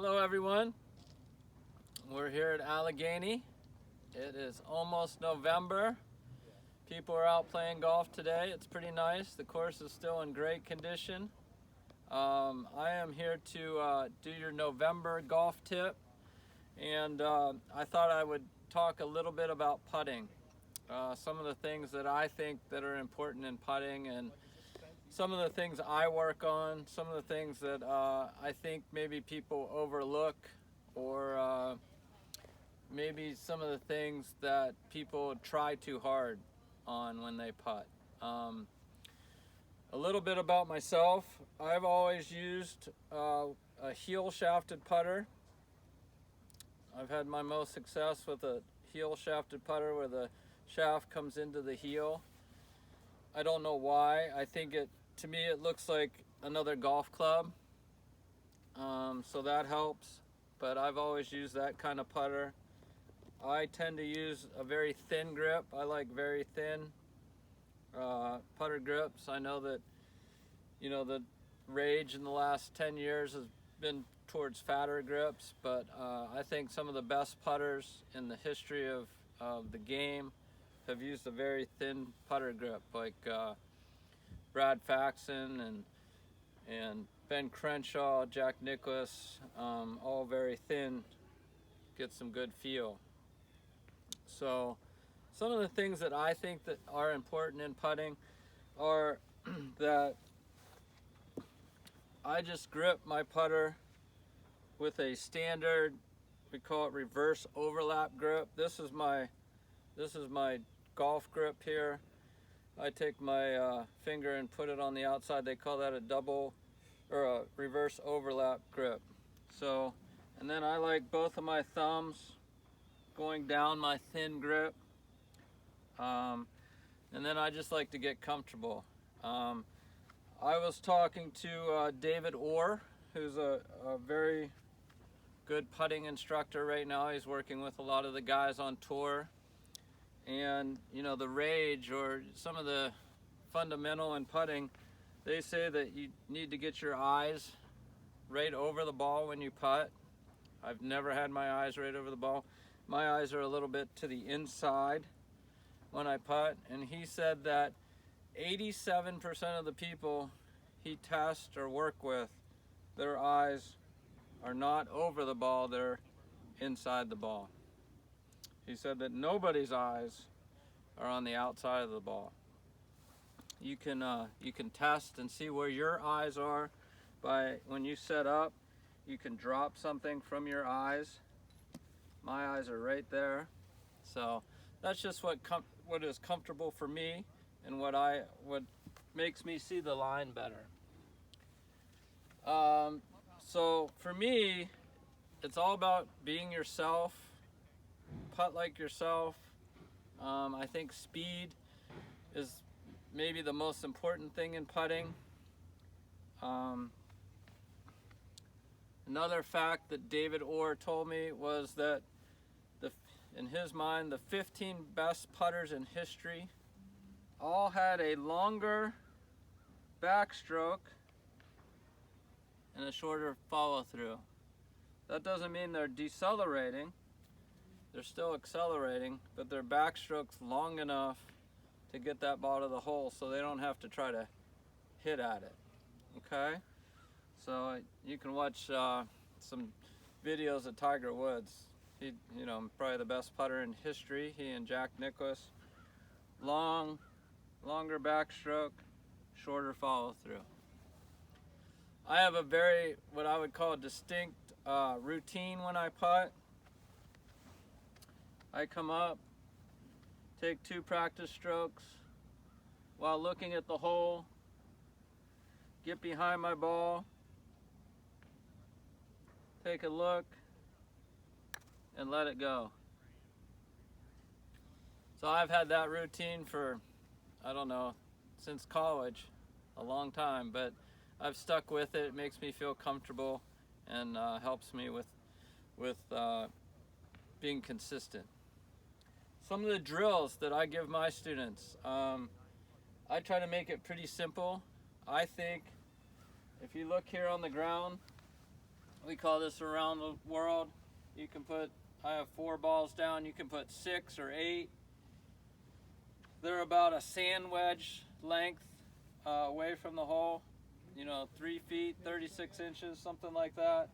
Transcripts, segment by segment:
Hello everyone, we're here at Allegheny. It is almost November. People are out playing golf today. It's pretty nice. The course is still in great condition. I am here to do your November golf tip, and I thought I would talk a little bit about putting. Some of the things that I think that are important in putting, and some of the things I work on, some of the things that I think maybe people overlook, or maybe some of the things that people try too hard on when they putt. A little bit about myself. I've always used a heel shafted putter. I've had my most success with a heel shafted putter where the shaft comes into the heel. I don't know why. I think to me it looks like another golf club, so that helps, but I've always used that kind of putter. I tend to use a very thin grip. I like very thin putter grips. I know that the rage in the last 10 years has been towards fatter grips, but I think some of the best putters in the history of the game have used a very thin putter grip, like Brad Faxon and Ben Crenshaw, Jack Nicklaus, all very thin, get some good feel. So some of the things that I think that are important in putting are that I just grip my putter with a standard, we call it reverse overlap grip. This is my golf grip here. I take my finger and put it on the outside. They call that a double or a reverse overlap grip. So, and then I like both of my thumbs going down my thin grip. And then I just like to get comfortable. I was talking to David Orr, who's a very good putting instructor right now. He's working with a lot of the guys on tour. And the rage or some of the fundamental in putting, they say that you need to get your eyes right over the ball when you putt. I've never had my eyes right over the ball. My eyes are a little bit to the inside when I putt, and he said that 87% of the people he tests or work with, their eyes are not over the ball, they're inside the ball. He said that nobody's eyes are on the outside of the ball. You can test and see where your eyes are by when you set up. You can drop something from your eyes. My eyes are right there. So that's just what is comfortable for me and what makes me see the line better. So for me, it's all about being yourself. Putt like yourself. I think speed is maybe the most important thing in putting. Another fact that David Orr told me was that in his mind, the 15 best putters in history all had a longer backstroke and a shorter follow-through. That doesn't mean they're decelerating. They're still accelerating, but their backstroke's long enough to get that ball to the hole so they don't have to try to hit at it. Okay? So you can watch some videos of Tiger Woods. He, probably the best putter in history, he and Jack Nicklaus. Longer backstroke, shorter follow-through. I have a very, what I would call a distinct routine when I putt. I come up, take 2 practice strokes while looking at the hole, get behind my ball, take a look, and let it go. So I've had that routine for, I don't know, since college, a long time, but I've stuck with it. It makes me feel comfortable and helps me with being consistent. Some of the drills that I give my students, I try to make it pretty simple. I think if you look here on the ground, We call this around the world. You can put, I have 4 balls down, you can put 6 or 8. They're about a sand wedge length away from the hole, 3 feet, 36 inches, something like that.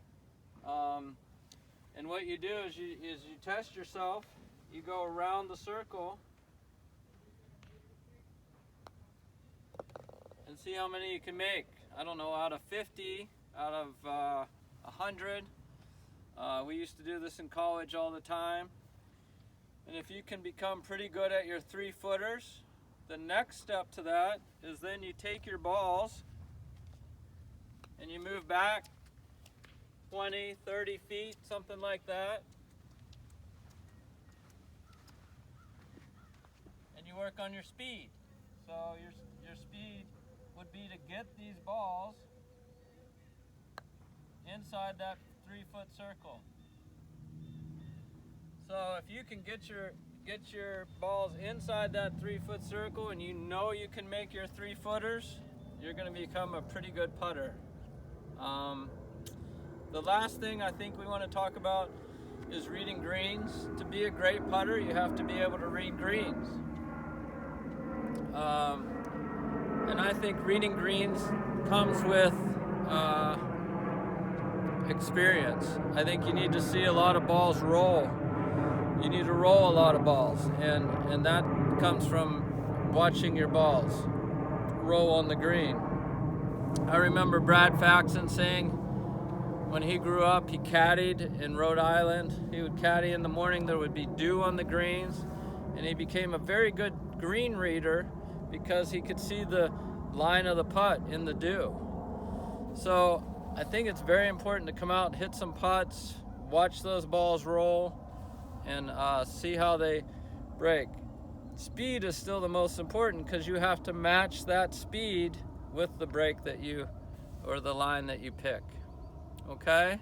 And what you do is you test yourself. You go around the circle and see how many you can make. I don't know, out of 50, out of 100. We used to do this in college all the time. And if you can become pretty good at your 3-footers, the next step to that is then you take your balls and you move back 20, 30 feet, something like that. And you work on your speed. So your speed would be to get these balls inside that 3-foot circle. So if you can get your balls inside that 3-foot circle and you can make your 3-footers, you're going to become a pretty good putter. The last thing I think we want to talk about is reading greens. To be a great putter, you have to be able to read greens. And I think reading greens comes with experience. I think you need to see a lot of balls roll. You need to roll a lot of balls, and that comes from watching your balls roll on the green. I remember Brad Faxon saying when he grew up, he caddied in Rhode Island. He would caddy in the morning, there would be dew on the greens, and he became a very good green reader because he could see the line of the putt in the dew. So I think it's very important to come out, hit some putts, watch those balls roll, and see how they break. Speed is still the most important because you have to match that speed with the break or the line that you pick. Okay?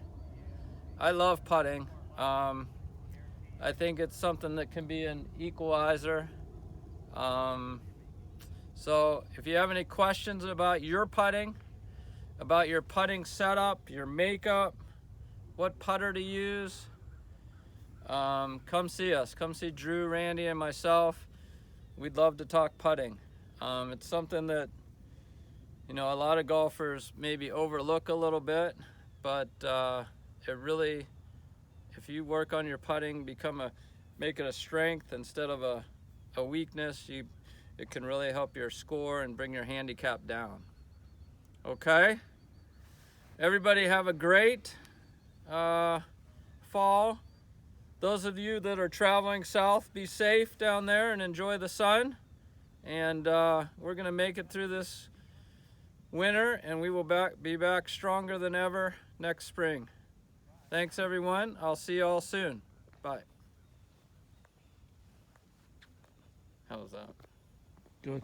I love putting. I think it's something that can be an equalizer. So if you have any questions about your putting setup, your makeup, what putter to use, come see us. Come see Drew, Randy, and myself. We'd love to talk putting. It's something that a lot of golfers maybe overlook a little bit, but it really, if you work on your putting, make it a strength instead of a weakness, it can really help your score and bring your handicap down. Okay? Everybody have a great fall. Those of you that are traveling south, be safe down there and enjoy the sun. And we're going to make it through this winter, and we will be back stronger than ever next spring. Thanks, everyone. I'll see you all soon. Bye. How was that? Good.